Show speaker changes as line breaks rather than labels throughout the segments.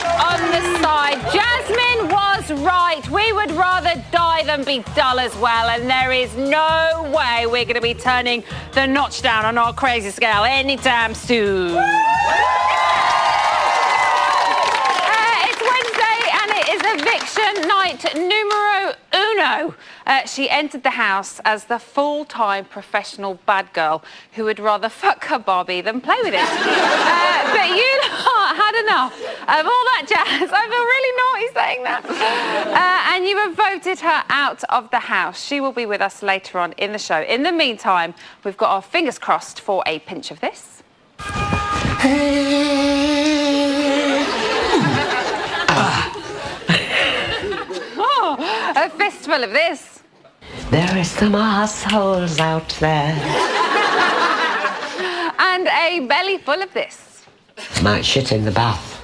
it on the side. Jasmine was right. We would rather die than be dull as well, and there is no way we're going to be turning the notch down on our crazy scale anytime soon. It's Wednesday, and it is eviction night numero uno. She entered the house as the full-time professional bad girl who would rather fuck her Barbie than play with it. But you lot had enough of all that jazz. I feel really naughty saying that. And you have voted her out of the house. She will be with us later on in the show. In the meantime, we've got our fingers crossed for a pinch of this. Oh, a fistful of this.
There is some assholes out there.
And a belly full of this.
Might shit in the bath.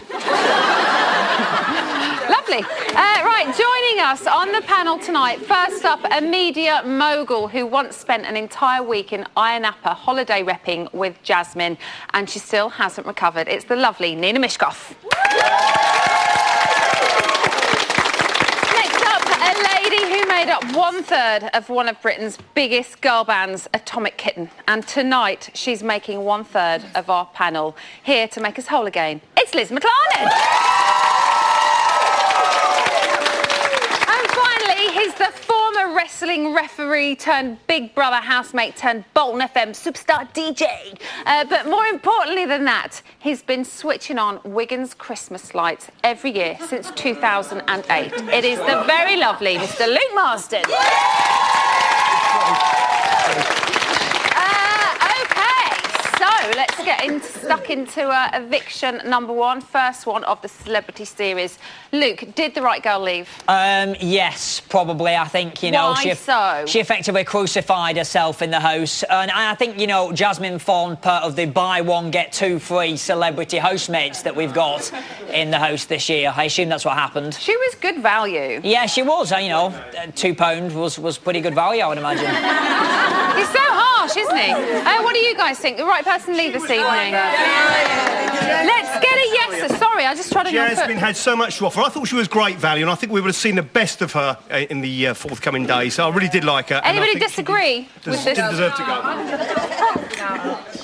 Lovely. Right, joining us on the panel tonight, first up, a media mogul who once spent an entire week in Ayia Napa holiday repping with Jasmine, and she still hasn't recovered. It's the lovely Nina Mishkov. A lady who made up 1/3 of one of Britain's biggest girl bands, Atomic Kitten. And tonight, she's making 1/3 of our panel. Here to make us whole again, it's Liz McLaren. And finally, he's the former wrestling referee turned Big Brother housemate turned Bolton FM superstar DJ. But more importantly than that, he's been switching on Wigan's Christmas lights every year since 2008. It is the very lovely Mr. Luke Marston. Okay, so let's get stuck into eviction number one, first one of the celebrity series. Luke, did the right girl leave?
Yes, probably. I think, you know,
Why
she effectively crucified herself in the house. And I think, you know, Jasmine formed part of the buy one, get two free celebrity housemates that we've got in the house this year. I assume that's what happened.
She was good value.
Yeah, she was. You know, £2 was pretty good value, I would imagine.
He's so harsh, isn't he? What do you guys think? The right person leave this evening? Let's get a yes. Sorry, I just tried to...
Jasmine had so much to offer. I thought she was great value, and I think we would have seen the best of her in the forthcoming days. So I really did like her.
Anybody disagree with this?
Didn't deserve to go.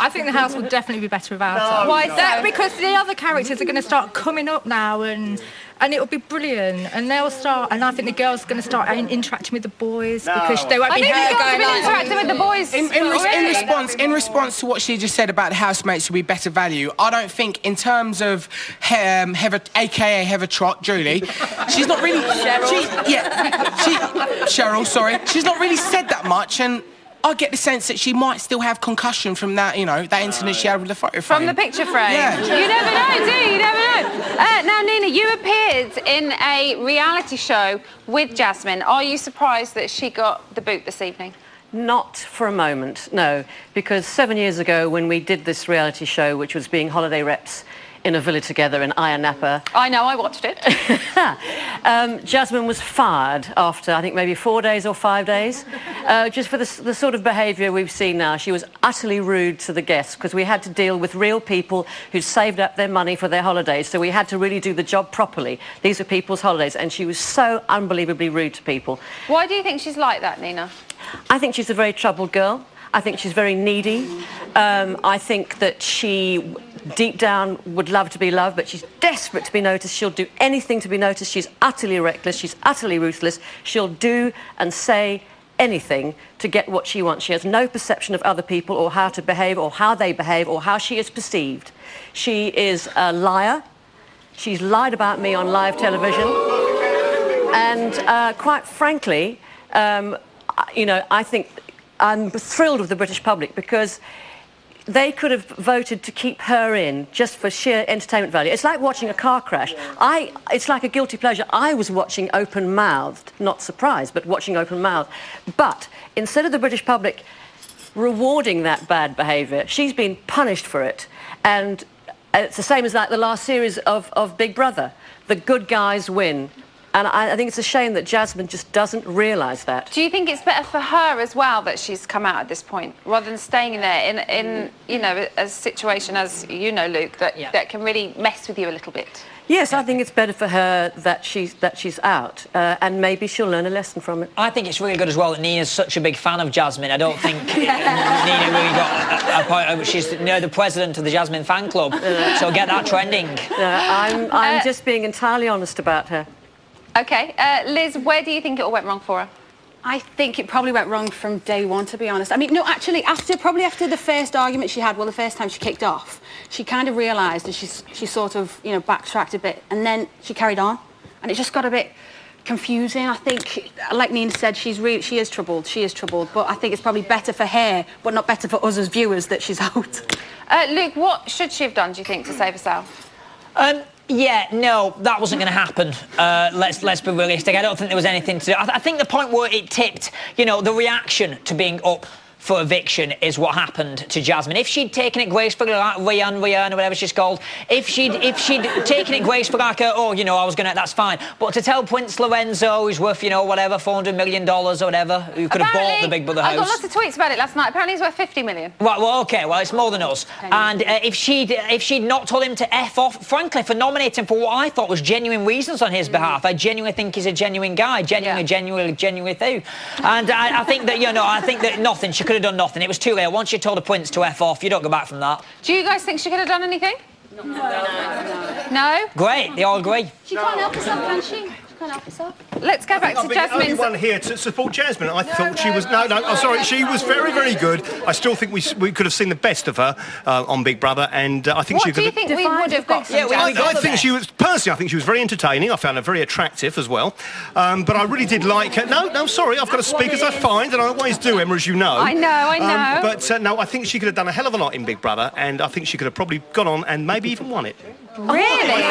I think the house would definitely be better without her.
Why so?
Because the other characters are going to start coming up now, and it'll be brilliant, and they'll start, and I think the girls are going to start interacting with the boys because they won't be
interacting with the boys.
In response to what she just said about the housemates will be better value, I don't think in terms of Heather, aka Heather Trott, Julie, she's not really Cheryl, sorry, she's not really said that much, and I get the sense that she might still have concussion from that, you know, that incident she had with the photo frame.
From the picture frame?
Yeah.
You never know, do you? You never know. Now, Nina, you appeared in a reality show with Jasmine. Are you surprised that she got the boot this evening?
Not for a moment, no. Because 7 years ago, when we did this reality show, which was being holiday reps in a villa together in Ayia Napa.
I know, I watched it.
Jasmine was fired after, I think, maybe 4 days or 5 days, just for the sort of behaviour we've seen now. She was utterly rude to the guests because we had to deal with real people who'd saved up their money for their holidays, so we had to really do the job properly. These are people's holidays, and she was so unbelievably rude to people.
Why do you think she's like that, Nina?
I think she's a very troubled girl. I think she's very needy. I think that she, deep down, would love to be loved, but she's desperate to be noticed. She'll do anything to be noticed. She's utterly reckless. She's utterly ruthless. She'll do and say anything to get what she wants. She has no perception of other people or how to behave or how they behave or how she is perceived. She is a liar. She's lied about me on live television. And quite frankly, you know, I think I'm thrilled with the British public because they could have voted to keep her in just for sheer entertainment value. It's like watching a car crash. It's like a guilty pleasure. I was watching open-mouthed, not surprised, but watching open-mouthed. But instead of the British public rewarding that bad behaviour, she's been punished for it. And it's the same as like the last series of Big Brother. The good guys win. And I think it's a shame that Jasmine just doesn't realise that.
Do you think it's better for her as well that she's come out at this point, rather than staying there in you know, a situation, as you know, Luke, that can really mess with you a little bit?
Yes, I think it's better for her that she's out, and maybe she'll learn a lesson from it.
I think it's really good as well that Nina's such a big fan of Jasmine. I don't think Nina really got a point. She's the president of the Jasmine fan club, so get that trending.
I'm just being entirely honest about her.
OK, Liz, where do you think it all went wrong for her?
I think it probably went wrong from day one, to be honest. I mean, no, actually, probably after the first argument she had, well, the first time she kicked off, she kind of realised that she sort of, backtracked a bit, and then she carried on, and it just got a bit confusing. I think, like Nina said, she is troubled, but I think it's probably better for her, but not better for us as viewers that she's out.
Luke, what should she have done, do you think, to save herself?
Yeah, no, that wasn't going to happen. Let's be realistic. I don't think there was anything to do. I think the point where it tipped, the reaction to being up for eviction is what happened to Jasmine. If she'd taken it gracefully, like Rian, or whatever she's called, if she'd taken it gracefully, like, I was going to, that's fine. But to tell Prince Lorenzo, who's worth, whatever, $400 million or whatever, who could have bought the Big Brother house.
I got lots of tweets about it last night. Apparently he's worth 50 million.
Right, well, OK, well, it's more than us. And if she'd not told him to F off, frankly, for nominating for what I thought was genuine reasons on his behalf, I genuinely think he's a genuine guy, genuinely through. And I think that, I think that nothing, she could have done nothing. It was too late. Once you told the Prince to F off, you don't go back from that.
Do you guys think she could have done anything? No?
Great, they all agree.
She can't help herself, can she? She can't help herself.
Let's go back to Jasmine.
I'm the only one here to support Jasmine. I thought she was... No, I'm sorry. She was very, very good. I still think we could have seen the best of her on Big Brother, and I think she could have...
What do you think we would have got from Jasmine?
I think she was... Personally, I think she was very entertaining. I found her very attractive as well. But I really did like her. No, sorry. I've got to speak as I find, and I always do, Emma, as you know.
I know.
But no, I think she could have done a hell of a lot in Big Brother, and I think she could have probably gone on and maybe even won it.
Really?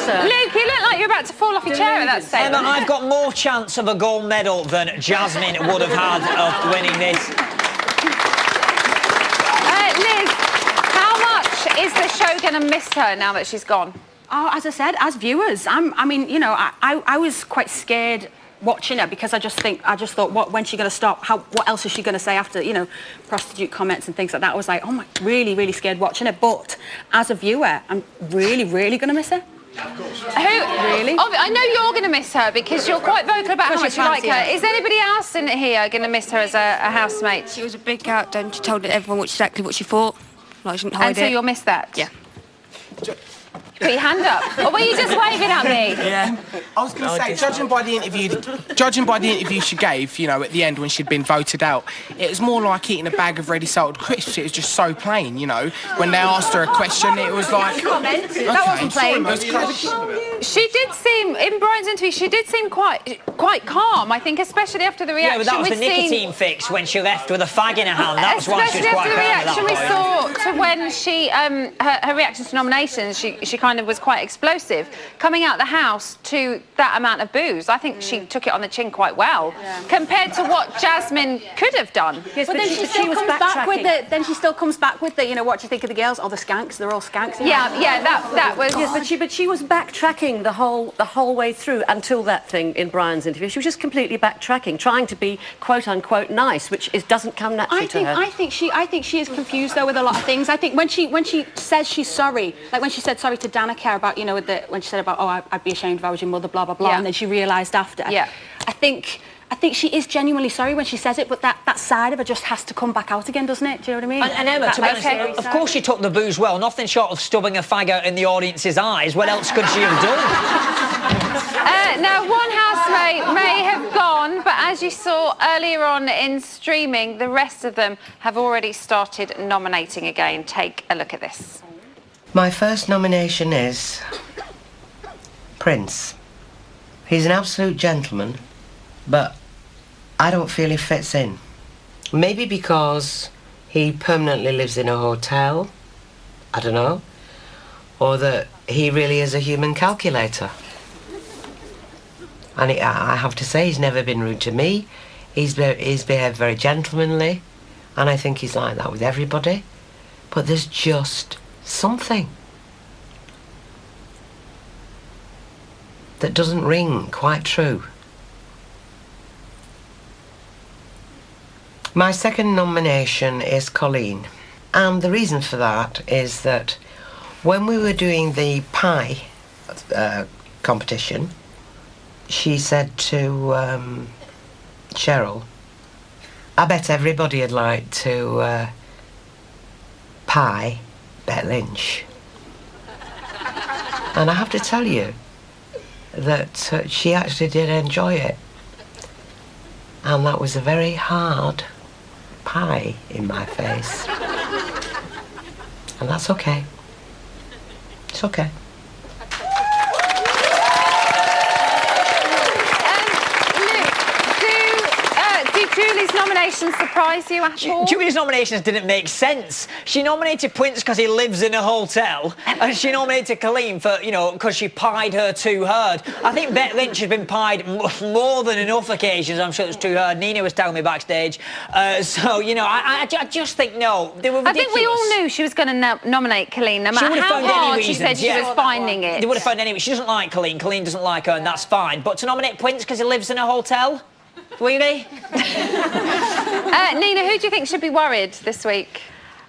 Luke, you look like you're about to fall off your chair at that statement.
Emma, I've got more chance of a gold medal than Jasmine would have had of winning this.
Liz, how much is the show going to miss her now that she's gone?
Oh, as I said, as viewers, I was quite scared watching her because I just thought, when's she going to stop? What else is she going to say after, prostitute comments and things like that? I was like, oh my, really, really scared watching her. But as a viewer, I'm really, really going to miss her.
Of course. Really? I know you're going to miss her because you're quite vocal about how much you like her. Is anybody else in here going to miss her as a housemate?
She was a big character and she told everyone exactly what she thought. Like, she didn't hide
and so
it.
you'll miss that?
Yeah.
Put your hand up. Or were you just waving at me?
Yeah. I was going to say, judging by the interview she gave, at the end when she'd been voted out, it was more like eating a bag of ready salted crisps. It was just so plain, When they asked her a question, it was like... Okay,
that wasn't plain.
She did seem, in Brian's interview, she did seem quite calm, I think, especially after the reaction.
Yeah, but that was the nicotine fix when she left with a fag in her hand. That was why she was quite calm at that point.
Especially after the reaction we saw to when she, her reactions to nominations, she kind of was quite explosive. Coming out the house to that amount of booze, I think she took it on the chin quite well, compared to what Jasmine could have done.
Yes, but then she still comes back with the, what do you think of the girls? Oh, the skanks, they're all skanks.
Yeah, that was...
Yes, but she was backtracking the whole way through until that thing in Brian's interview. She was just completely backtracking, trying to be quote unquote nice, which doesn't come naturally to her.
I think she is confused though with a lot of things. I think when she says she's sorry, like when she said sorry to Danica about when she said about I'd be ashamed if I was your mother, blah blah blah, and then she realised after.
Yeah.
I think she is genuinely sorry when she says it, but that side of her just has to come back out again, doesn't it? Do you know what I mean?
And Emma, to be honest, of course she took the booze well. Nothing short of stubbing a fag out in the audience's eyes. What else could she have done?
Now, one housemate may have gone, but as you saw earlier on in streaming, the rest of them have already started nominating again. Take a look at this.
My first nomination is Prince. He's an absolute gentleman, but I don't feel he fits in. Maybe because he permanently lives in a hotel, I don't know, or that he really is a human calculator. And I have to say, he's never been rude to me. He's behaved very gentlemanly, and I think he's like that with everybody. But there's just something that doesn't ring quite true. My second nomination is Colleen, and the reason for that is that when we were doing the pie competition, she said to Cheryl, I bet everybody would like to pie Bet Lynch. And I have to tell you that she actually did enjoy it. And that was a very hard pie in my face. And that's okay. It's okay.
Did Julie's nominations surprise you at all?
Julie's nominations didn't make sense. She nominated Prince because he lives in a hotel, and she nominated Colleen for, you know, because she pied her too hard. I think Bet Lynch has been pied more than enough occasions. I'm sure it's too hard. Nina was telling me backstage. So, you know, I just think, no, they were ridiculous.
I think we all knew she was going to nominate Colleen, no matter how hard she said she was finding it.
They would have found any. She doesn't like Colleen. Colleen doesn't like her, and that's fine. But to nominate Prince because he lives in a hotel? Really?
Nina, who do you think should be worried this week?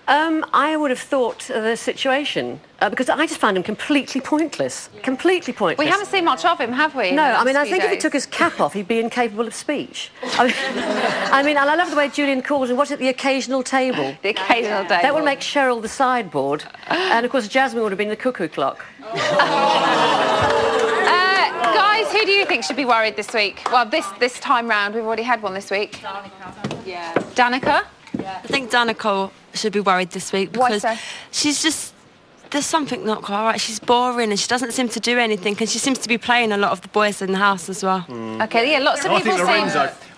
I would have thought the situation, because I just found him completely pointless. Completely pointless.
We haven't seen much of him, have we?
No, I mean, I think if he took his cap off, he'd be incapable of speech. I mean, and I love the way Julian calls him, what's it, the occasional table?
The occasional table.
That would make Cheryl the sideboard, and of course Jasmine would have been the cuckoo clock.
Guys, who do you think should be worried this week? Well, this time round, we've already had one this week.
Danica. Yeah.
Danica?
Yeah. I think Danica should be worried this week because
Why so?
she's just... There's something not quite right. She's boring and she doesn't seem to do anything, and she seems to be playing a lot of the boys in the house as well.
Okay, yeah, lots of people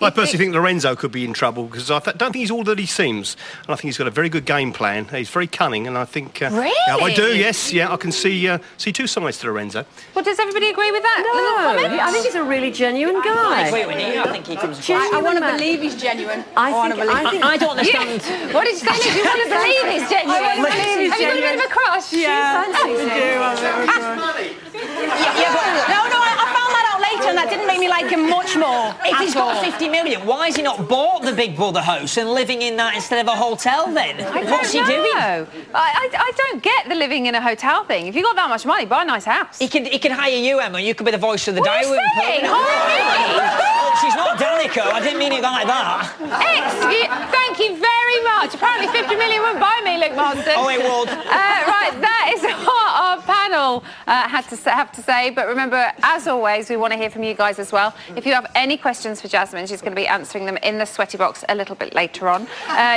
I personally think Lorenzo could be in trouble because I don't think he's all that he seems. And I think he's got a very good game plan. He's very cunning, and I think...
Really?
Yeah, I do, yes. Yeah, I can see two sides to Lorenzo.
Well, does everybody agree with that?
No, I think he's a really genuine guy.
I agree with you. I think he comes
I want to believe he's genuine.
I don't understand.
What did you say? You want to believe he's genuine?
I want to believe he's
Have you got a bit of a crush?
Yeah.
She
I found that out later, and that didn't make me like him much more.
If he's got 50 million, why has he not bought the Big Brother house and living in that instead of a hotel then? What's he doing?
I don't get the living in a hotel thing. If you've got that much money, buy a nice house.
He can hire you, Emma. You could be the voice of the
What are
diary
you saying?
room. She's not Danica. I didn't mean it like that.
Thank you very much. Apparently 50 million wouldn't buy me, Luke Marsden.
Oh, it would.
Right, that is what our panel have to say. But remember, as always, we want to hear from you guys as well. If you have any questions for Jasmine, she's going to be answering them in the sweaty box a little bit later on.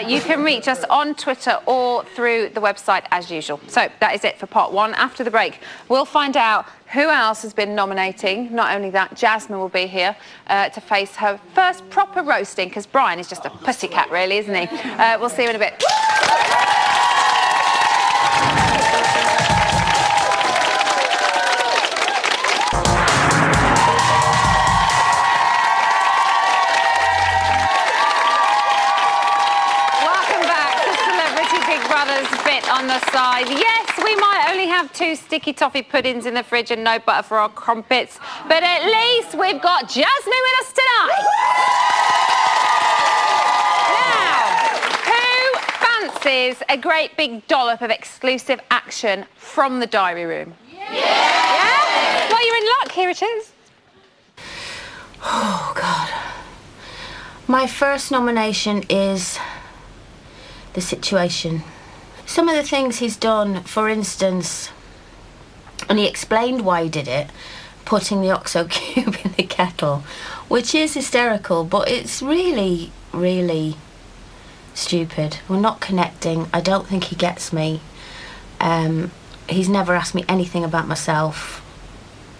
You can reach us on Twitter or through the website as usual. So that is it for part one. After the break, we'll find out who else has been nominating. Not only that, Jasmine will be here to face her first proper roasting, because Brian is just a pussycat, really, isn't he? We'll see you in a bit. On the side. Yes, we might only have 2 sticky toffee puddings in the fridge and no butter for our crumpets, but at least we've got Jasmine with us tonight. Now, who fancies a great big dollop of exclusive action from the diary room? Yeah? Well, you're in luck. Here it is.
Oh, God. My first nomination is the situation. Some of the things he's done, for instance, and he explained why he did it, putting the OXO cube in the kettle, which is hysterical, but it's really, really stupid. We're not connecting. I don't think he gets me. He's never asked me anything about myself.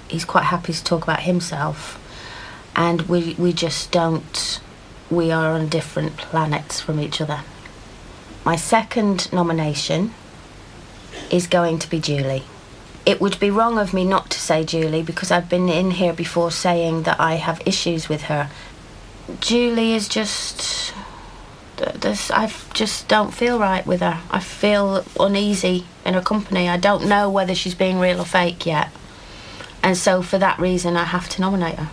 He's quite happy to talk about himself. And we just don't... We are on different planets from each other. My second nomination is going to be Julie. It would be wrong of me not to say Julie, because I've been in here before saying that I have issues with her. Julie is just... I just don't feel right with her. I feel uneasy in her company. I don't know whether she's being real or fake yet. And so for that reason, I have to nominate her.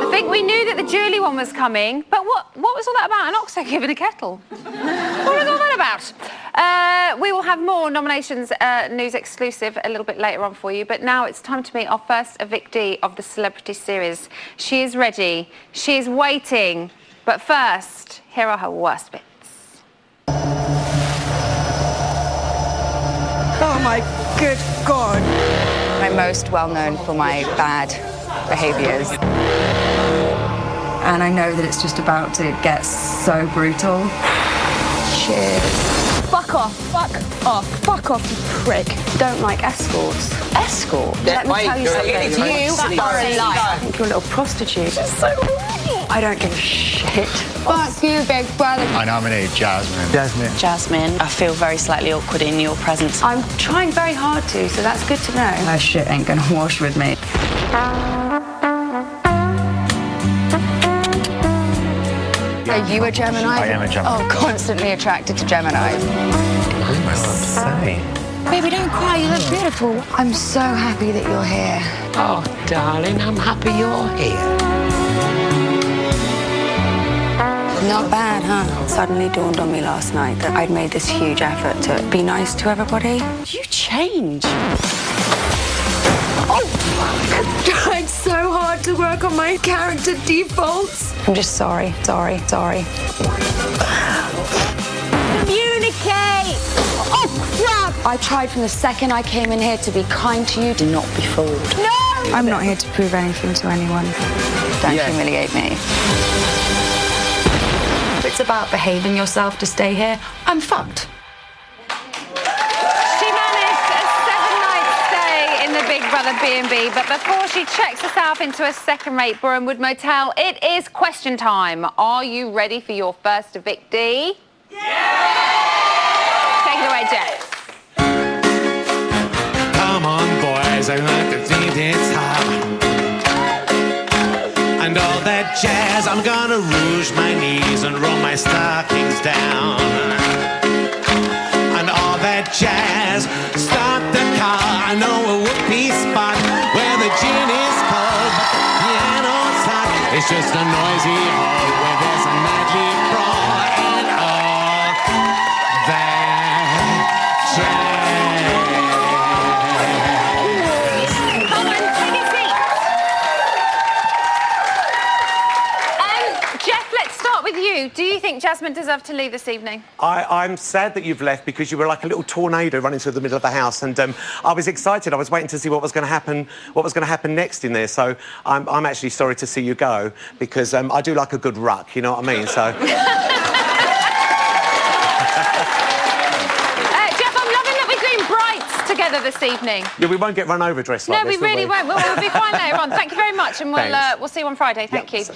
I think We knew that the Julie one was coming, but what was all that about? An ox egg in a kettle? What was all that about? We will have more nominations news exclusive a little bit later on for you, but now it's time to meet our first evictee of the Celebrity Series. She is ready. She is waiting. But first, here are her worst bits.
Oh my good God.
I'm most well known for my bad behaviours.
And I know that it's just about to get so brutal.
Cheers.
Fuck off, fuck off, you prick.
Don't like escorts. Escort? Let me tell you something. You are a liar. I think you're a little prostitute.
This is so wrong.
I don't give a shit.
Fuck you, big brother.
I nominate Jasmine.
Jasmine, I feel very slightly awkward in your presence. I'm trying very hard to, so that's good to know.
Her shit ain't gonna wash with me.
Are you a Gemini?
I am a Gemini.
Oh, constantly attracted to Geminis.
I must say.
Baby, don't cry. You look beautiful. I'm so happy that you're here.
Oh, darling, I'm happy you're here.
Not bad, huh? Suddenly dawned on me last night that I'd made this huge effort to be nice to everybody. You change.
Oh, I've tried so hard to work on my character defaults.
I'm just sorry.
Communicate! Oh, crap!
I tried from the second I came in here to be kind to you, to not be fooled.
No!
I'm not here to prove anything to anyone.
Don't humiliate me.
If it's about behaving yourself to stay here, I'm fucked.
She managed a 7-night stay in the Big Brother B&B, but before she checks herself into a second-rate Bournemouth motel, it is question time. Are you ready for your first evictee? Yeah! Take it away, Jess.
Come on, boys, I want to see this hard. And all that jazz, I'm gonna rouge my knees and roll my stockings down. And all that jazz, start the car, I know a whoopee spot where the gin is cold, but the piano's hot. It's just a noisy hall where there's a nightly brawl and all that jazz.
Come on, take a seat. Jeff, let's start with you. Do you think Jasmine deserved to leave this evening?
I'm sad that you've left because you were like a little tornado running through the middle of the house, and I was excited. I was waiting to see what was going to happen next in there. So I'm actually sorry to see you go because I do like a good ruck. You know what I mean? So.
Jeff, I'm loving that we're doing brights together this evening.
Yeah, we won't get run over dressed like
No,
this.
we really won't. We'll be fine later on. Thank you very much, and we'll see you on Friday. Thank you.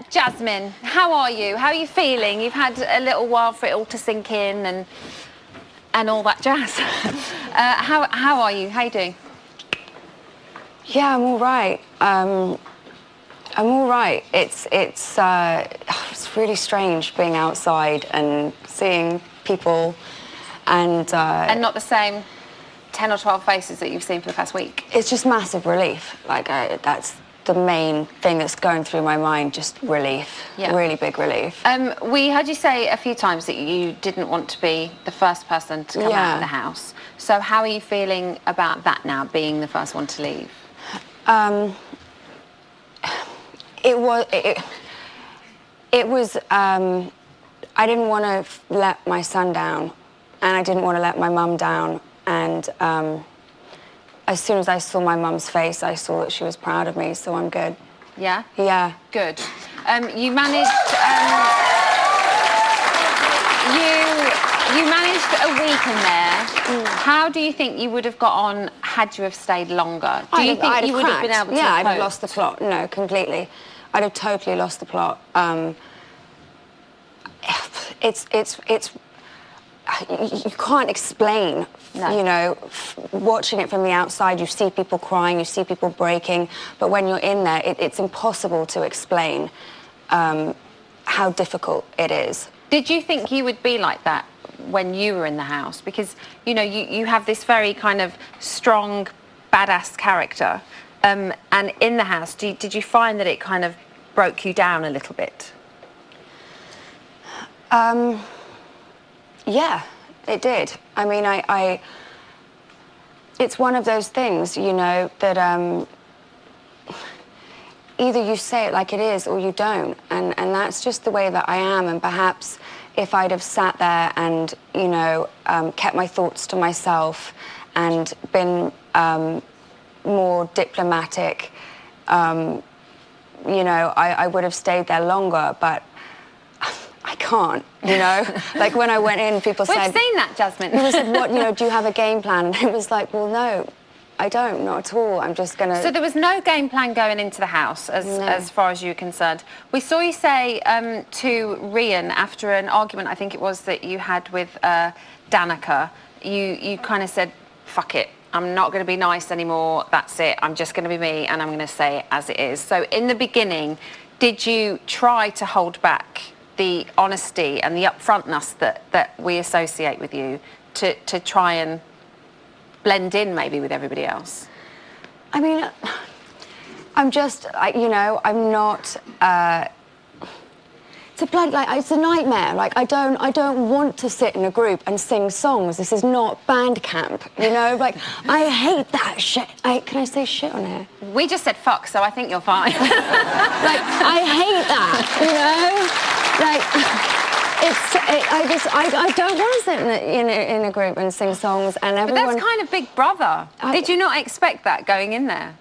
Jasmine, how are you? How are you feeling? You've had a little while for it all to sink in and all that jazz. How are you? How are you doing?
Yeah, I'm all right. I'm all right. It's really strange being outside and seeing people and
not the same 10 or 12 faces that you've seen for the past week.
It's just massive relief. Like that's the main thing that's going through my mind, just relief.
Yeah.
Really big relief.
We heard you say a few times that you didn't want to be the first person to come out of the house. So how are you feeling about that now, being the first one to leave?
It was I didn't want to let my son down, and I didn't want to let my mum down, and as soon as I saw my mum's face, I saw that she was proud of me, so I'm good.
Yeah?
Yeah.
Good. You managed you managed a week in there. How do you think you would have got on had you have stayed longer? Do you think you would have been able to
Yeah, I'd have
cope?
lost the plot. No, completely. I'd have totally lost the plot. You can't explain, you know, watching it from the outside, you see people crying, you see people breaking, but when you're in there, it's impossible to explain how difficult it is.
Did you think you would be like that when you were in the house? Because, you know, you have this very kind of strong, badass character, and in the house, did you find that it kind of broke you down a little bit?
Yeah, it did. I mean, it's one of those things, you know, that either you say it like it is or you don't, and that's just the way that I am. And perhaps if I'd have sat there and, you know, kept my thoughts to myself and been more diplomatic, you know, I would have stayed there longer, but I can't, you know? Like, when I went in, people said...
We've seen that, Jasmine.
People said, what, you know, do you have a game plan? And it was like, well, no, I don't, not at all. I'm just going to...
So there was no game plan going into the house, as far as you were concerned. We saw you say to Rian, after an argument, I think it was, that you had with Danica, you kind of said, fuck it, I'm not going to be nice anymore, that's it, I'm just going to be me, and I'm going to say it as it is. So in the beginning, did you try to hold back the honesty and the upfrontness that we associate with you to try and blend in maybe with everybody else?
I mean, I'm just, you know, I'm not... it's a nightmare. Like, I don't want to sit in a group and sing songs. This is not band camp, you know? Like, I hate that shit. Can I say shit on here?
We just said fuck, so I think you're fine.
Like, I hate that, you know? Like, I don't want to sit in a group and sing songs, and everyone...
But that's kind of Big Brother. Did you not expect that going in there?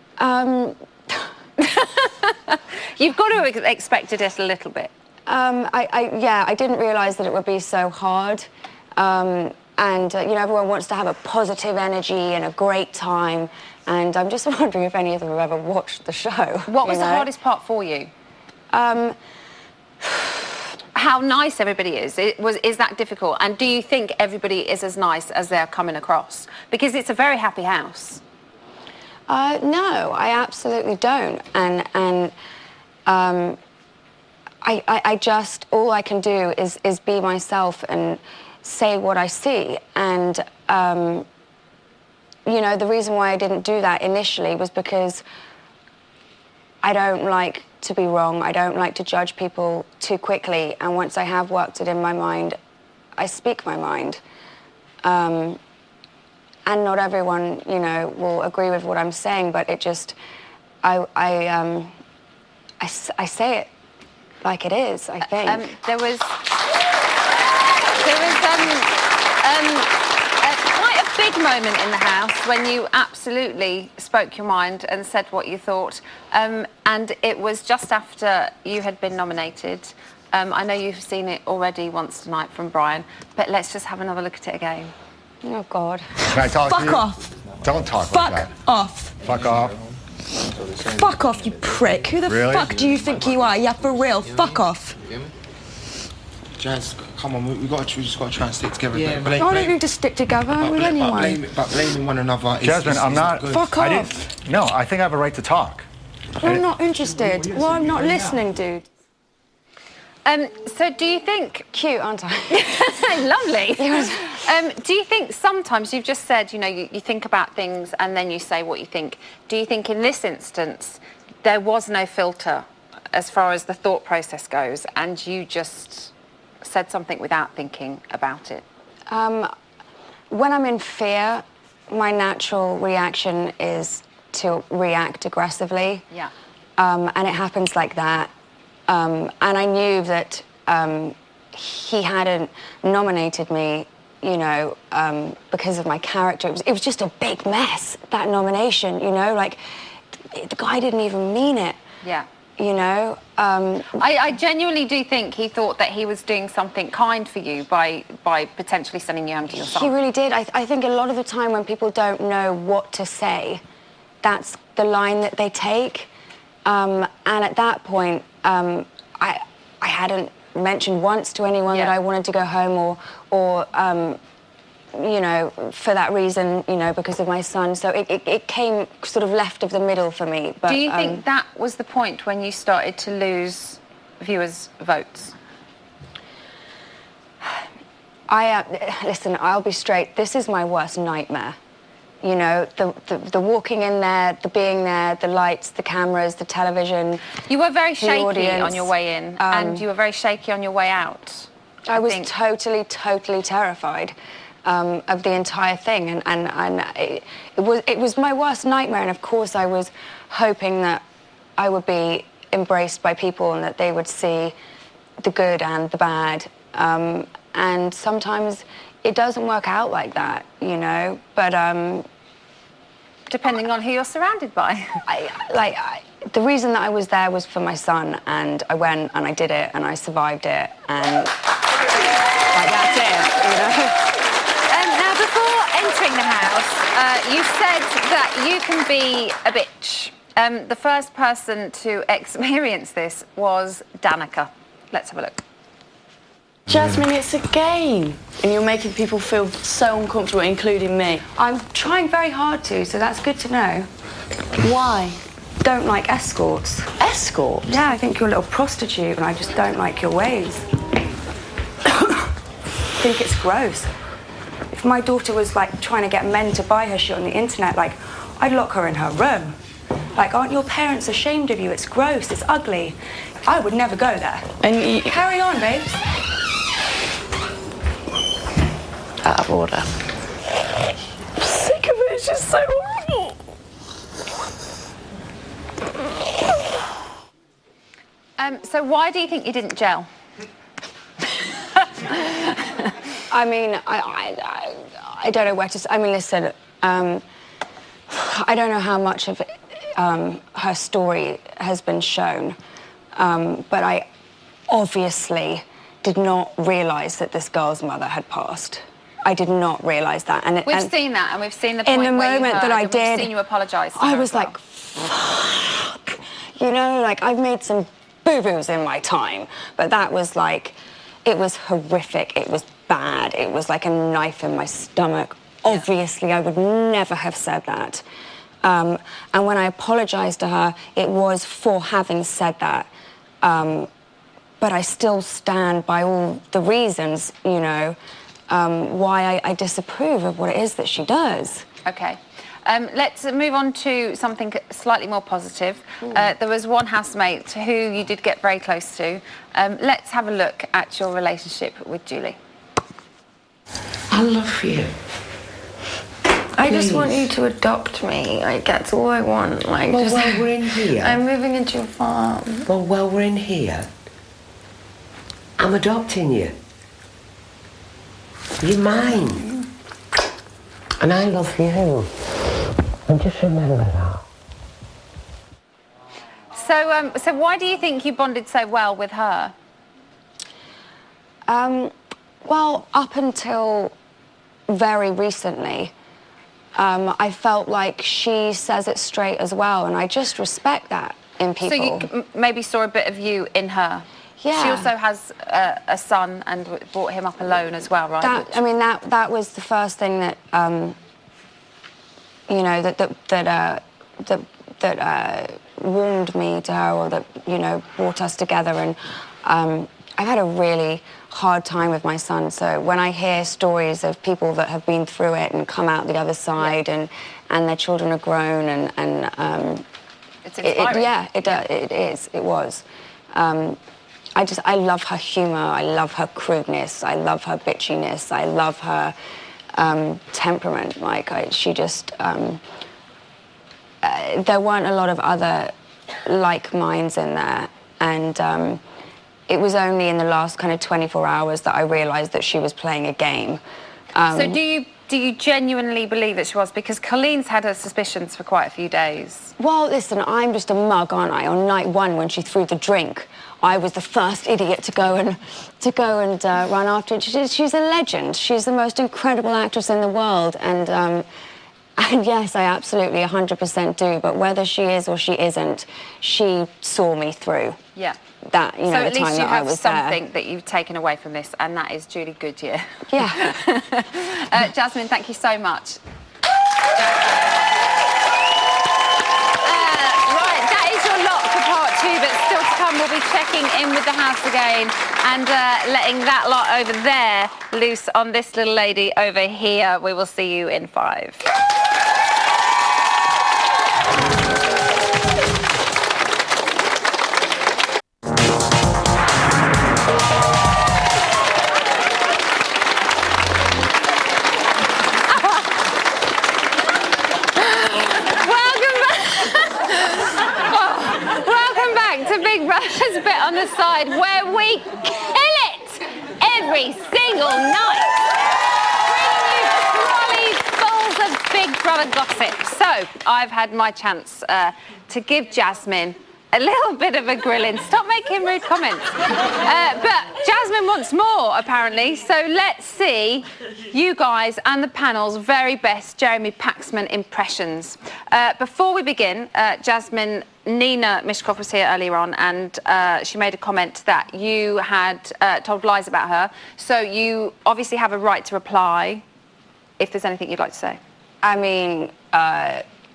You've got to have expected it a little bit.
I didn't realise that it would be so hard. You know, everyone wants to have a positive energy and a great time, and I'm just wondering if any of them have ever watched the show.
What was the hardest part for you? How nice everybody is. Is that difficult? And do you think everybody is as nice as they're coming across? Because it's a very happy house.
No, I absolutely don't. And I just, all I can do is be myself and say what I see. And, you know, the reason why I didn't do that initially was because I don't like to be wrong. I don't like to judge people too quickly. And once I have worked it in my mind, I speak my mind. And not everyone, you know, will agree with what I'm saying, but it just, I say it like it is, I think.
There was quite a big moment in the house when you absolutely spoke your mind and said what you thought. And it was just after you had been nominated. I know you've seen it already once tonight from Brian, but let's just have another look at it again.
Oh, God.
Can I talk to you?
Fuck off.
Don't talk like that.
Fuck off.
Fuck off.
Fuck off, you prick. Who the fuck do you think you are? Yeah, for real. Fuck off.
Jazz, come on, we just got to try and stick together.
I don't need to stick together with anyone.
But blaming one another is...
Jasmine, I'm not...
Fuck off.
No, I think I have a right to talk.
I'm not interested. Well, I'm not listening, dude.
So do you think...
Cute, aren't I?
Lovely. Do you think sometimes, you've just said, you know, you think about things and then you say what you think. Do you think in this instance there was no filter as far as the thought process goes and you just said something without thinking about it?
When I'm in fear, my natural reaction is to react aggressively.
Yeah.
And it happens like that. And I knew that he hadn't nominated me, you know, because of my character. It was just a big mess, that nomination, you know, like, the guy didn't even mean it.
Yeah.
You know?
I genuinely do think he thought that he was doing something kind for you by potentially sending you home to your son.
He really did. I think a lot of the time when people don't know what to say, that's the line that they take. And at that point, I hadn't mentioned once to anyone that I wanted to go home or you know, for that reason, you know, because of my son. So it came sort of left of the middle for me. But,
do you think that was the point when you started to lose viewers' votes?
Listen, I'll be straight. This is my worst nightmare. You know, the walking in there, the being there, the lights, the cameras, the television.
You were very shaky
audience.
on your way in, and you were very shaky on your way out.
I was totally terrified of the entire thing, and it was my worst nightmare. And of course, I was hoping that I would be embraced by people and that they would see the good and the bad. And sometimes it doesn't work out like that, you know. But
depending on who you're surrounded by.
The reason that I was there was for my son, and I went and I did it and I survived it, and that's it, you know.
Now, before entering the house, you said that you can be a bitch. The first person to experience this was Danica. Let's have a look.
Jasmine, it's a game, and you're making people feel so uncomfortable, including me.
I'm trying very hard to, so that's good to know.
Why?
Don't like escorts.
Escorts?
Yeah, I think you're a little prostitute, and I just don't like your ways. I think it's gross. If my daughter was, like, trying to get men to buy her shit on the internet, like, I'd lock her in her room. Like, aren't your parents ashamed of you? It's gross, it's ugly. I would never go there.
And
carry on, babes.
Out of order. I'm sick of it, it's just so horrible.
So why do you think you didn't gel?
I mean, I don't know where to... I mean, listen, I don't know how much of it, her story has been shown, but I obviously did not realise that this girl's mother had passed. I did not realise that. And
we've seen that, and we've seen the point
in the
where
moment
you heard,
that I
and
did,
we've seen you apologise.
I was like, fuck. You know, like, I've made some boo-boos in my time, but that was like, it was horrific. It was bad. It was like a knife in my stomach. Yeah. Obviously, I would never have said that. And when I apologised to her, it was for having said that. But I still stand by all the reasons, you know, why I disapprove of what it is that she does.
Okay. Let's move on to something slightly more positive. There was one housemate who you did get very close to. Let's have a look at your relationship with Julie.
I love you. I just want you to adopt me. Like, that's all I want. Like,
Well,
just,
while we're in here...
I'm moving into your farm.
Well, while we're in here, I'm adopting you. You're mine. And I love you. And just remember that.
So why do you think you bonded so well with her?
Well, up until very recently, I felt like she says it straight as well, and I just respect that in people.
So you maybe saw a bit of you in her.
Yeah.
She also has a son and brought him up alone as well, right?
I mean, that was the first thing that, you know, that warmed me to her, or that, you know, brought us together. And I've had a really hard time with my son, so when I hear stories of people that have been through it and come out the other side, and their children are grown, and
it's inspiring.
It was. I love her humour, I love her crudeness, I love her bitchiness, I love her temperament. Like, she just... there weren't a lot of other like minds in there, and it was only in the last kind of 24 hours that I realised that she was playing a game.
So do you genuinely believe that she was? Because Colleen's had her suspicions for quite a few days.
Well, listen, I'm just a mug, aren't I? On night one, when she threw the drink, I was the first idiot to go and run after it. She's a legend. She's the most incredible actress in the world, and yes, I absolutely 100% do. But whether she is or she isn't, she saw me through.
Yeah.
That, you know,
so
the time that I was
there. So at least you have something that you've taken away from this, and that is Julie Goodyear.
Yeah.
Jasmine, thank you so much. Right, that is your lot for part 2, but still to come, we'll be checking in with the house again and letting that lot over there loose on this little lady over here. We will see you in 5. Welcome back to Big Brother's Bit on the Side, where we kill it every single night, bringing you trolleys fulls of Big Brother gossip. So I've had my chance to give Jasmine a little bit of a grilling. Stop making rude comments. But Jasmine wants more, apparently. So let's see you guys and the panel's very best Jeremy Paxman impressions. Before we begin, Jasmine, Nina Mishkoff was here earlier on, and she made a comment that you had told lies about her. So you obviously have a right to reply if there's anything you'd like to say.
I mean,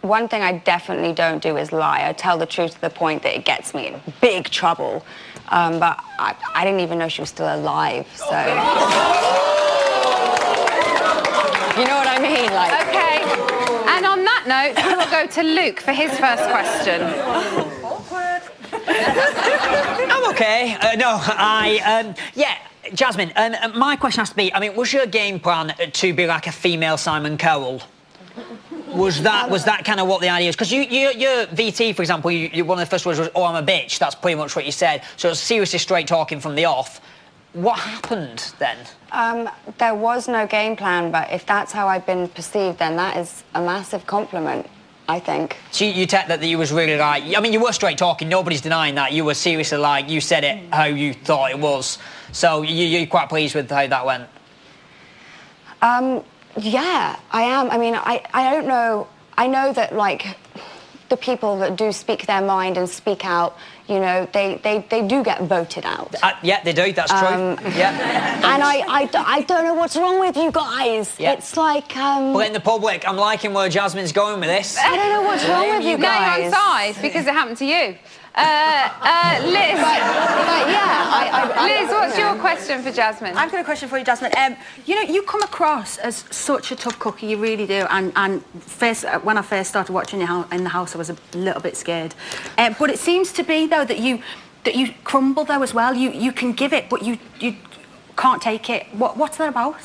one thing I definitely don't do is lie. I tell the truth to the point that it gets me in big trouble. But I didn't even know she was still alive, so... You know what I mean? Like...
OK. And on that note, we will go to Luke for his first question.
I'm OK. Yeah, Jasmine, my question has to be, I mean, was your game plan to be like a female Simon Cowell? Was that kind of what the idea is? Because your VT, for example, one of the first words was, "Oh, I'm a bitch." That's pretty much what you said. So it was seriously straight talking from the off. What happened then?
There was no game plan, but if that's how I've been perceived, then that is a massive compliment, I think.
So you take that you was really like... I mean, you were straight talking. Nobody's denying that. You were seriously like, you said it how you thought it was. So you're quite pleased with how that went?
Yeah, I am. I mean, I don't know. I know that, like, the people that do speak their mind and speak out, you know, they do get voted out.
Yeah, they do. That's true. Yeah.
And I don't know what's wrong with you guys. Yeah. It's like...
But in the public, I'm liking where Jasmine's going with this.
I don't know what's wrong with you guys.
Now you're on side because it happened to you. Liz. Liz, what's your question for Jasmine?
I've got a question for you, Jasmine. You know, you come across as such a tough cookie, you really do. And first, when I first started watching you in the house, I was a little bit scared. But it seems to be, though, that you crumble, though, as well. You can give it, but you can't take it. What's that about?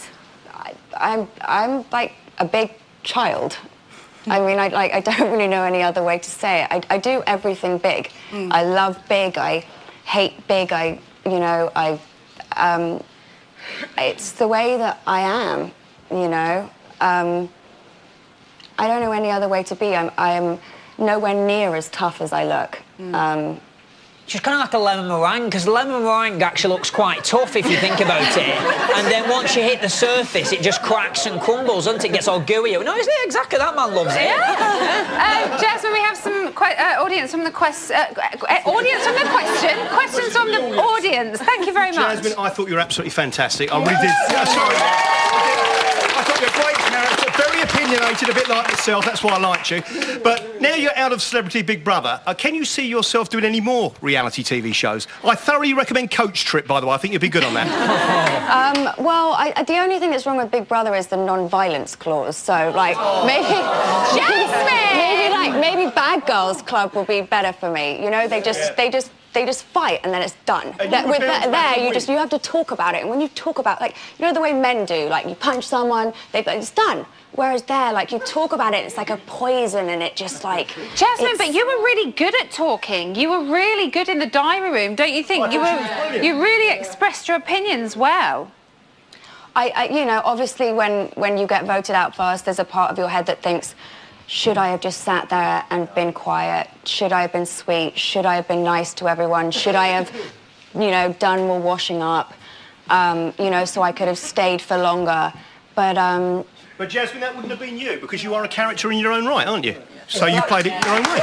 I'm like a big child. I mean, I don't really know any other way to say it. I do everything big. I love big. I hate big. It's the way that I am, you know. I don't know any other way to be. I am nowhere near as tough as I look.
She's kind of like a lemon meringue, because lemon meringue actually looks quite tough if you think about it. And then once you hit the surface, it just cracks and crumbles, doesn't it? It gets all gooey. No, isn't it? Exactly, that man loves it.
Yeah. Jasmine, we have some audience from the question. Questions from the audience. Thank you very much.
Jasmine, I thought you were absolutely fantastic. I really did. Sorry. I thought you were a great character, very opinionated, a bit like myself. That's why I liked you. But now you're out of Celebrity Big Brother, can you see yourself doing any more reality TV shows? I thoroughly recommend Coach Trip, by the way. I think you'd be good on that.
Well, the only thing that's wrong with Big Brother is the non-violence clause. So, like, maybe Bad Girls Club will be better for me. You know, they just fight and then it's done. You have to talk about it, and when you talk about, like, you know the way men do, like you punch someone, it's done. Whereas there, like, you talk about it, it's like a poison, and it just like...
Jasmine, but you were really good at talking. You were really good in the diary room, don't you think? You really expressed your opinions well.
You know, obviously when you get voted out first, there's a part of your head that thinks, should I have just sat there and been quiet? Should I have been sweet? Should I have been nice to everyone? Should I have, you know, done more washing up? You know, so I could have stayed for longer. But
Jasmine, that wouldn't have been you, because you are a character in your own right, aren't you? So you played it your own way.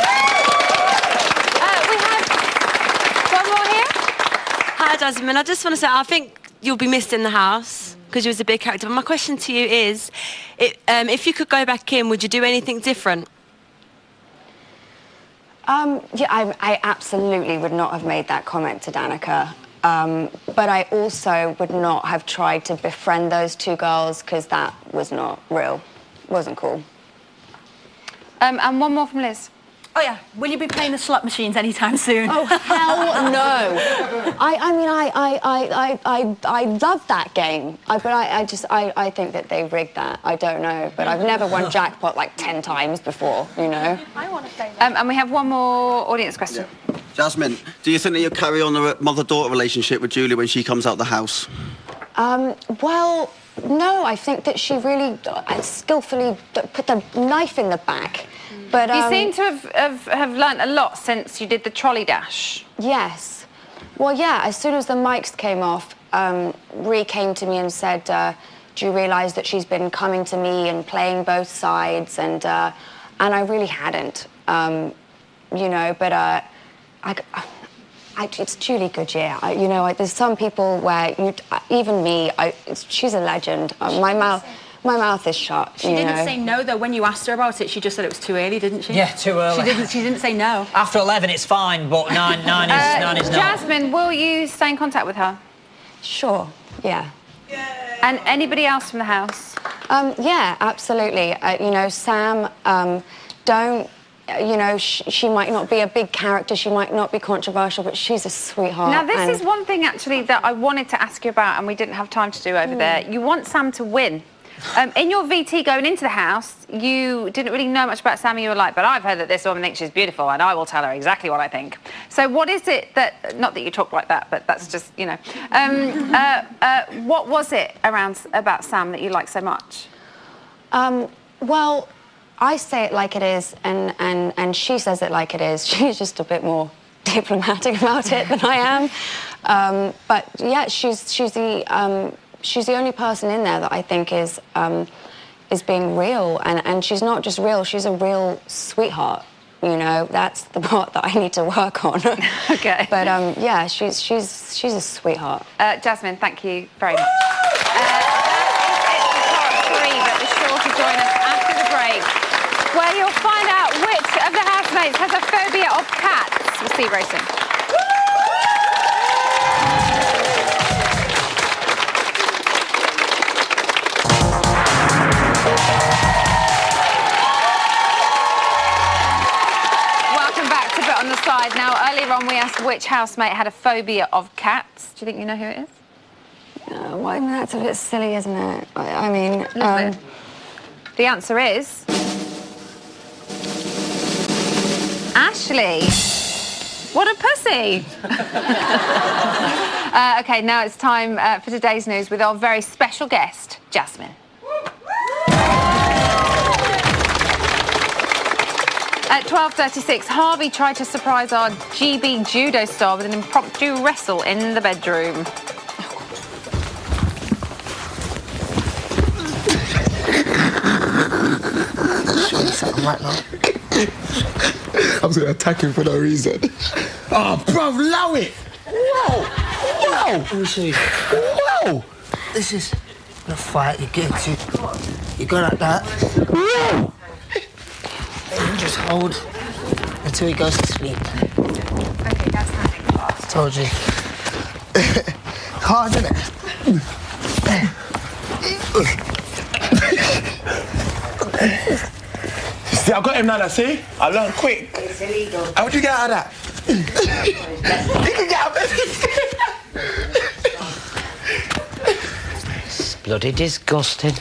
We have one more here.
Hi, Jasmine. I just want to say, I think you'll be missed in the house because you was a big character. But my question to you is, if you could go back in, would you do anything different?
Yeah, I absolutely would not have made that comment to Danica. But I also would not have tried to befriend those two girls, because that was not real. Wasn't cool.
And one more from Liz.
Oh yeah, will you be playing the slot machines anytime soon?
Oh hell no! I love that game. But I think that they rigged that. I don't know, but I've never won jackpot like 10 times before. You know.
I want to play that. And we have one more audience question.
Jasmine, do you think that you'll carry on the mother-daughter relationship with Julie when she comes out the house?
Well, no. I think that she really skillfully put the knife in the back. But
you seem to have learnt a lot since you did the trolley dash.
Yes. Well, yeah, as soon as the mics came off, Ree came to me and said, do you realise that she's been coming to me and playing both sides? And I really hadn't, you know, but it's Julie Goodyear. You know, there's some people where, even me, she's a legend. My mouth is shut.
She didn't say no, though. When you asked her about it, she just said it was too early, didn't she?
Yeah, too early.
She didn't say no.
After 11, it's fine, but 9 is not.
Jasmine, will you stay in contact with her?
Sure, yeah.
And anybody else from the house?
Yeah, absolutely. You know, Sam, don't... You know, she might not be a big character, she might not be controversial, but she's a sweetheart.
Now, this is one thing, actually, that I wanted to ask you about and we didn't have time to do over there. You want Sam to win. In your VT going into the house, you didn't really know much about Sam. You were like, but I've heard that this woman thinks she's beautiful and I will tell her exactly what I think. So what is it that... Not that you talk like that, but that's just, you know. What was it about Sam that you like so much?
Well... I say it like it is, and she says it like it is. She's just a bit more diplomatic about it than I am. But yeah, she's the only person in there that I think is being real, and she's not just real. She's a real sweetheart. You know, that's the part that I need to work on.
Okay.
But yeah, she's a sweetheart.
Jasmine, thank you very much. That's it for part 3, but be sure to join us after the break, where you'll find out which of the housemates has a phobia of cats. We'll see you very soon. Welcome back to Bit on the Side. Now, earlier on we asked which housemate had a phobia of cats. Do you think you know who it is?
Well, I mean, that's a bit silly, isn't it? I mean...
The answer is... Ashley. What a pussy. OK, now it's time for today's news with our very special guest, Jasmine. At 12:36, Harvey tried to surprise our GB judo star with an impromptu wrestle in the bedroom.
Something right now. I was going to attack him for no reason. Oh, bruv, allow it! Whoa! Whoa!
Let me show you.
Whoa!
This is the fight you get to. You go like that. Whoa! And you just hold until he goes to sleep.
OK, that's happening.
Told you. Hard, isn't it?
See, I got him now, see? I learned quick.
It's illegal.
How'd you get out of that? You can get out of it.
It's bloody disgusting.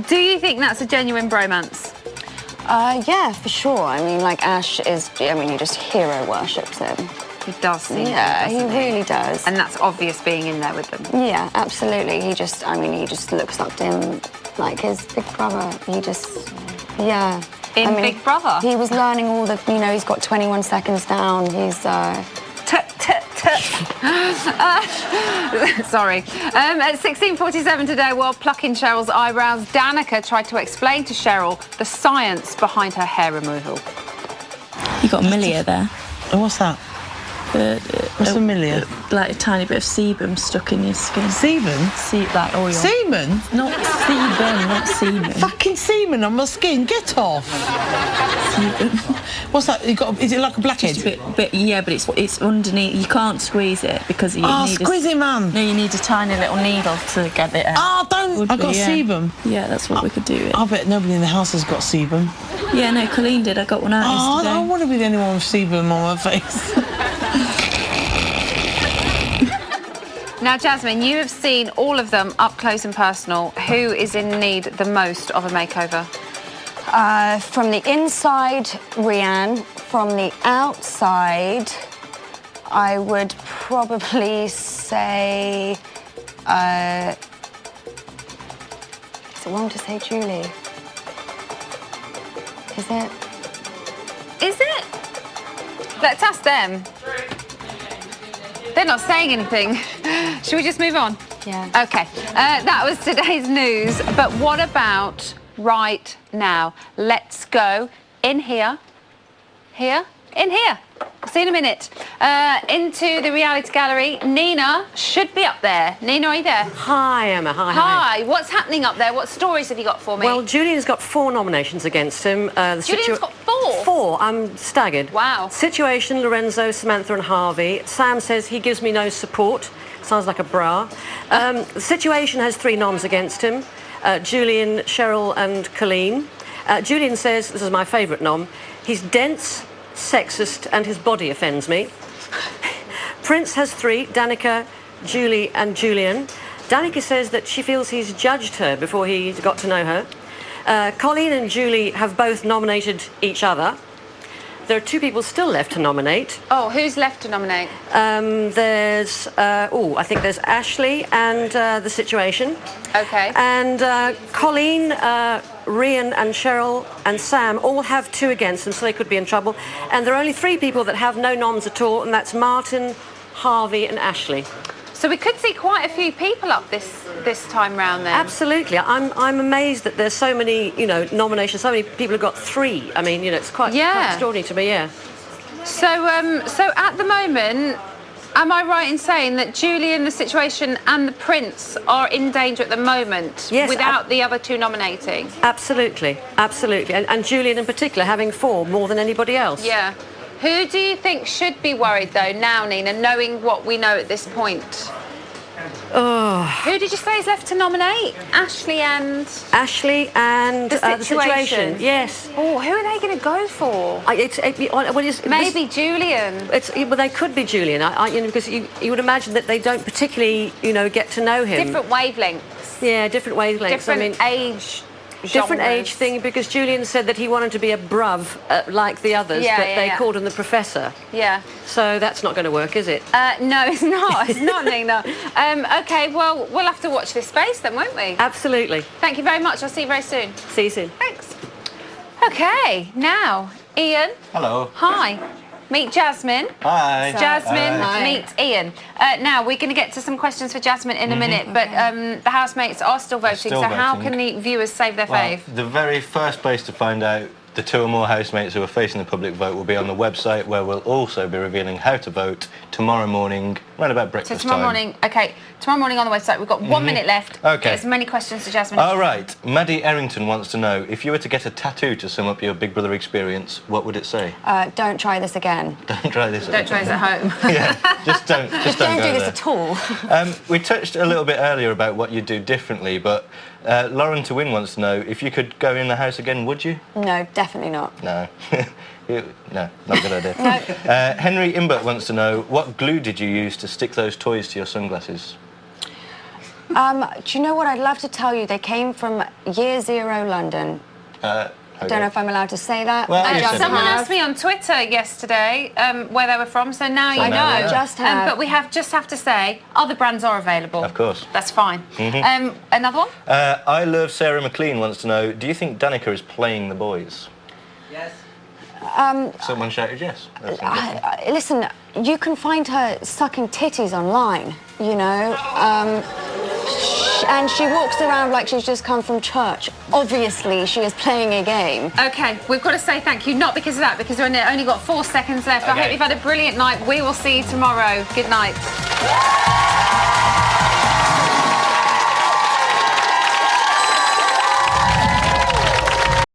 Do you think that's a genuine bromance?
Yeah, for sure. I mean, like, Ash is... I mean, he just hero worships him.
He does seem
Yeah,
to,
he really does.
And that's obvious being in there with them.
Yeah, absolutely. He just looks up to him like his big brother. He just... Yeah.
Big Brother?
He was learning all the... You know, he's got 21 seconds down. He's...
Sorry. At 16:47 today, while plucking Cheryl's eyebrows, Danica tried to explain to Cheryl the science behind her hair removal.
You got Amelia there.
And what's that?
What's familiar?
Like a tiny bit of sebum stuck in your skin.
Sebum?
Like oil.
Semen?
Not sebum, not semen.
Fucking semen on my skin, get off!
Sebum.
What's that? Is it like a blackhead?
Just a bit, yeah, but it's underneath. You can't squeeze it because you need
squeeze it, man!
No, you need a tiny little needle to get it out.
I got sebum.
Yeah, that's what we could do.
I bet nobody in the house has got sebum.
Yeah, no, Colleen did. I got one out yesterday.
I don't want to be the only one with sebum on my face.
Now, Jasmine, you have seen all of them up close and personal. Who is in need the most of a makeover?
From the inside, Rianne. From the outside, I would probably say... is it wrong to say Julie? Is it?
Is it? Let's ask them. They're not saying anything. Should we just move on?
Yeah.
OK. That was today's news. But what about right now? Let's go in here. Here? In here. See you in a minute. Into the reality gallery. Nina should be up there. Nina, are you there?
Hi, Emma.
Hi. What's happening up there? What stories have you got for me?
Well, Julian's got 4 nominations against him.
Julian's got 4?
4. I'm staggered.
Wow.
Situation, Lorenzo, Samantha and Harvey. Sam says he gives me no support. Sounds like a bra. The Situation has 3 noms against him. Julian, Cheryl and Colleen. Julian says, this is my favourite nom, he's dense, sexist and his body offends me. Prince has 3, Danica, Julie and Julian. Danica says that she feels he's judged her before he got to know her. Colleen and Julie have both nominated each other. There are 2 people still left to nominate.
Oh, who's left to nominate?
There's, I think there's Ashley and The Situation.
OK.
And Colleen, Rian and Cheryl and Sam all have 2 against them, so they could be in trouble. And there are only 3 people that have no noms at all, and that's Martin, Harvey and Ashley.
So we could see quite a few people up this time round then.
Absolutely. I'm amazed that there's so many, nominations. So many people have got 3. I mean, it's quite extraordinary to me, yeah.
So at the moment, am I right in saying that Julian, The Situation and the Prince are in danger at the moment without the other 2 nominating?
Absolutely. And Julian in particular having 4 more than anybody else.
Yeah. Who do you think should be worried, though, now, Nina, knowing what we know at this point?
Oh.
Who did you say is left to nominate? Ashley and
The Situation. Yes.
Oh, who are they going to go for? Maybe Julian.
Well, they could be Julian. Because you would imagine that they don't particularly, get to know him.
Different wavelengths.
Yeah, different wavelengths.
Different age.
Different
genres.
age thing, because Julian said that he wanted to be a bruv like the others, but they called him the Professor.
Yeah.
So that's not going to work, is it?
No, it's not. It's not, Nina. OK, well, we'll have to watch this space then, won't we?
Absolutely.
Thank you very much. I'll see you very soon.
See you soon.
Thanks. OK, now, Ian.
Hello.
Hi. Meet Jasmine.
Hi.
Jasmine,
Hi.
meet Ian. Now, we're going to get to some questions for Jasmine in a minute, but the housemates are still voting, so how can the viewers save their fave?
The very first place to find out the 2 or more housemates who are facing the public vote will be on the website, where we'll also be revealing how to vote tomorrow morning, right about breakfast
So tomorrow morning, OK, tomorrow morning on the website, we've got 1 minute left.
OK.
Get as many questions to Jasmine.
All right. Maddie Errington wants to know, if you were to get a tattoo to sum up your Big Brother experience, what would it say?
Don't try this again.
Don't try this.
Don't try this at home.
Yeah, just don't
Don't
go
do this
there.
at all.
We touched a little bit earlier about what you'd do differently, but Lauren to Win wants to know, if you could go in the house again, would you?
No, definitely not.
No. No, not a good idea. Henry Imbert wants to know, what glue did you use to stick those toys to your sunglasses?
Do you know what? I'd love to tell you. They came from Year Zero London. I don't know if I'm allowed to say that.
Well,
someone asked me on Twitter yesterday where they were from, so now you know. But we have to say, other brands are available.
Of course.
That's fine. Another one?
I Love Sarah McLean wants to know, do you think Danica is playing the boys?
Yes.
Someone shouted yes.
Listen, you can find her sucking titties online, And she walks around like she's just come from church. Obviously, she is playing a game.
OK, we've got to say thank you, not because of that, because we've only got 4 seconds left. I hope you've had a brilliant night. We will see you tomorrow. Good night.